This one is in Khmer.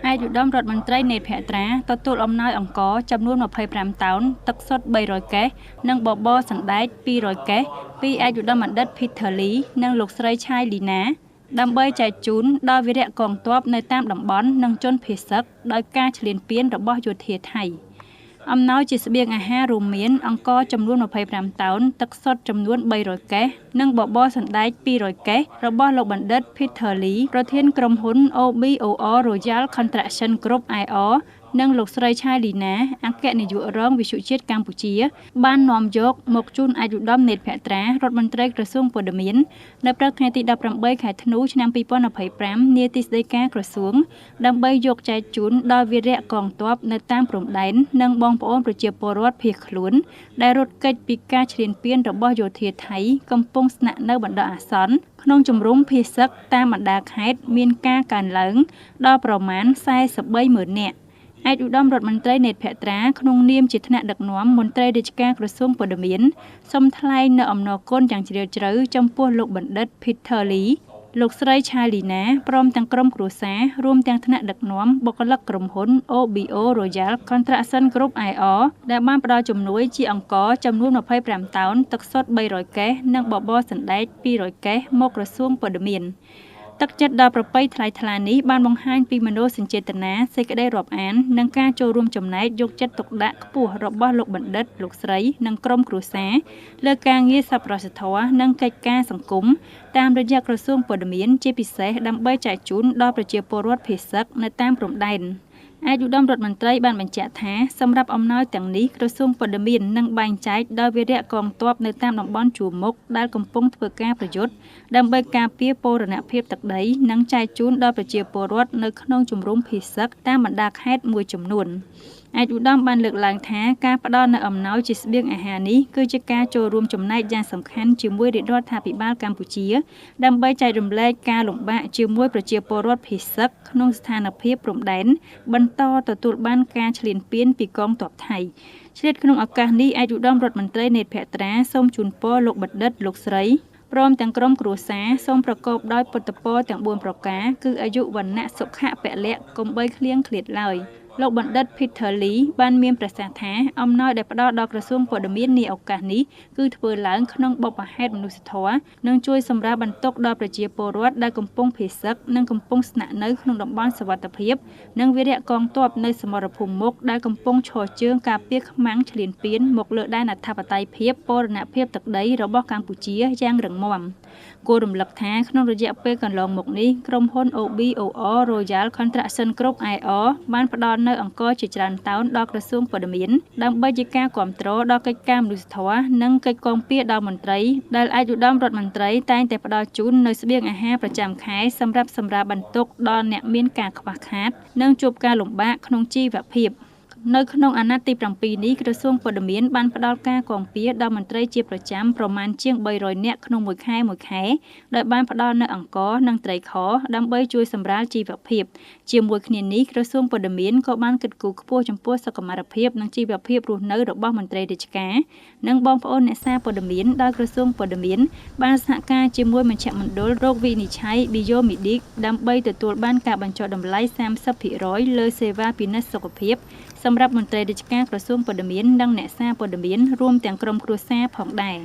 ឯកឧត្តមរដ្ឋមន្ត្រីនេតភក្ត្រាទទួលអំណោយអង្គរចំនួន25តោនទឹកសុទ្ធ300កេសនិងបបរសណ្ដែក200កេសពីឯកឧត្តមបណ្ឌិត Peter Lee និងលោកស្រីឆាយលីណាដើម្បីចែកជូនដល់វីរៈកងទ័ពនៅតាមតំបន់និងជនភៀសសឹកដោយការឈ្លានពានរបស់យោធាថៃអំណោយជាស្បៀងអាហាររួមមានអង្ករចំនួន25តោនទឹកសុទ្ធចំនួន300កេសនិងបបរសណ្ដែក200កេសរបស់លោកបណ្ឌិត Peter Lee ប្រធានក្រុមហ៊ុន OBOR Royal Construction Group IR និងលោកស្រីឆាយលីណាអគ្គនាយករងវិទ្យុជាតិកម្ពុជាបាននាំយកមកជូនឯកឧត្តមនេតភក្ត្រារដ្ឋមន្ត្រីក្រសួងព័ត៌មាននៅព្រឹកថ្ងៃទី18ខែធ្នូឆ្នាំ2025នាទីស្តីការក្រសួងដើម្បីយកចែកជូនដល់វីរៈកងទ័ពនៅតាមព្រំដែននិងបងប្អូនប្រជាពលរដ្ឋភៀសខ្លួនដែលរត់គេចពីការឈ្លានពានរបស់យោធាថៃកំពុងស្នាក់នៅបណ្ដោះអាសន្នក្នុងជំរំភៀសសឹកតាមបណ្ដាខេត្តមានការកើនឡើងដល់ប្រមាណ430000នាក់ឯកឧត្តមរដ្ឋមន្ត្រីនេតភក្ត្រាក្នុងនាមជាថ្នាក់ដឹកនាំមន្ត្រីរាជការក្រសួងព័ត៌មានសូមថ្លែងនូវអំណរគុណយ៉ាងជ្រាលជ្រៅចំពោះលោកបណ្ឌិត Peter Lee លោកស្រីឆាយលីណាព្រមទាំងក្រុមគ្រួសាររួមទាំងថ្នាក់ដឹកនាំបុគ្គលិកក្រុមហ៊ុន OBO Royal Construction Group IR ដែលបានផ្ដល់ជំនួយជាអង្ករចំនួន25តោនទឹកសុទ្ធ300កេសនិងបបរសណ្ដែក200កេសមកក្រសួងព័ត៌មានទឹកចិត្តដល់ប្រពៃថ្លៃថ្លានេះបានបង្ហាញពីមនោសញ្ចេតនាសេចក្តីរាប់អាននិងការចូលរួមចំណែកយកចិត្តទុកដាក់ខ្ពស់របស់លោកបណ្ឌិតលោកស្រីនិងក្រុមគ្រួសារលើការងារសប្បុរសធម៌និងកិច្ចការសង្គមតាមរយៈក្រសួងព័ត៌មានជាពិសេសដើម្បីចែកជូនដល់ប្រជាពលរដ្ឋភៀសសឹកនៅតាមព្រំដែនឯកឧត្តមរដ្ឋមន្ត្រីបានបញ្ជាក់ថាសម្រាប់អំណោយទាំងនេះក្រសួងព័ត៌មាននឹងបែងចែកដល់វីរៈកងទ័ពនៅតាមតំបន់ជួរមុខដែលកំពុងធ្វើការប្រយុទ្ធដើម្បីការពារបូរណភាពទឹកដីនិងចែកជូនដល់ប្រជាពលរដ្ឋនៅក្នុងជំរំភៀសសឹកតាមបណ្ដាខេត្តមួយចំនួនឯកឧត្តមបានលើកឡើងថាការផ្ដល់នូវអំណោយជាស្បៀងអាហារនេះគឺជាការចូលរួមចំណែកយ៉ាងសំខាន់ជាមួយរាជរដ្ឋាភិបាលកម្ពុជាដើម្បីចែករំលែកការលំបាកជាមួយប្រជាពលរដ្ឋភៀសសឹកក្នុងស្ថានភាពព្រំដែនបន្តទទួលបានការឈ្លានពានពីកងទ័ពថៃឆ្លៀតក្នុងឱកាសនេះឯកឧត្តមរដ្ឋមន្ត្រីនេតភក្ត្រាសូមជូនពរលោកបណ្ឌិតលោកស្រីព្រមទាំងក្រុមគ្រួសារសូមប្រកបដោយពុទ្ធពរទាំង4ប្រការគឺអាយុវណ្ណៈសុខៈពលៈកុំបីឃ្លៀងឃ្លាតឡើយលោកបណ្ឌិត Peter Lee បានមានប្រសាសន៍ថាអំណោយដែលផ្ដល់ដល់ក្រសួងព័ត៌មាននាឱកាសនេះគឺធ្វើឡើងក្នុងបុព្វហេតុមនុស្សធម៌និងជួយសម្រាលបន្ទុកដល់ប្រជាពលរដ្ឋដែលកំពុងភៀសសឹកនិងកំពុងស្នាក់នៅក្នុងតំបន់សុវត្ថិភាពនិងវីរៈកងទ័ពនៅសមរភូមិមុខដែលកំពុងឈរជើងការពារខ្មាំងឈ្លានពានមកលើដែនអធិបតេយ្យភាពបូរណភាពទឹកដីរបស់កម្ពុជាយ៉ាងរឹងមាំគួររំលឹកថាក្នុងរយៈពេលកន្លងមកនេះក្រុមហ៊ុន OBOR Royal Construction Group IR បានផ្ដល់នៅអង្គរជាច្រើនតោនដល់ក្រសួងព័ត៌មានដើម្បីជាការគាំទ្រដល់កិច្ចការមនុស្សធម៌និងកិច្ចគាំពារដល់មន្ត្រីដែលឯកឧត្តមរដ្ឋមន្ត្រីតែងតែផ្ដល់ជូននៅស្បៀងអាហារប្រចាំខែសម្រាប់សម្រាលបន្ទុកដល់អ្នកមានការខ្វះខាតនិងជួបការលំបាកក្នុងជីវភាពនៅក្នុងអាណត្តិទី7នេះក្រសួងព័ត៌មានបានផ្ដល់ការគាំពារដល់មន្ត្រីជាប្រចាំប្រមាណជាង300នាក់ក្នុងមួយខែដោយបានផ្ដល់នៅអង្ករនិងត្រីខដើម្បីជួយសម្រាលជីវភាពជាមួយគ្នានេះក្រសួងព័ត៌មានក៏បានគិតគូរខ្ពស់ចំពោះសុខុមាលភាពនិងជីវភាពរស់នៅរបស់មន្ត្រីរាជការនិងបងប្អូនអ្នកសារព័ត៌មានដោយក្រសួងព័ត៌មានបានសហការជាមួយមជ្ឈមណ្ឌលរោគវិនិច្ឆ័យ Biomedic ដើម្បីទទួលបានការបញ្ចុះតម្លៃ 30% លើសេវាពិនិត្យសុខភាពសម្រាប់មន្ត្រីរាជការក្រសួងព័ត៌មាននិងអ្នកសារព័ត៌មានរួមទាំងក្រុមគ្រួសារផងដែរ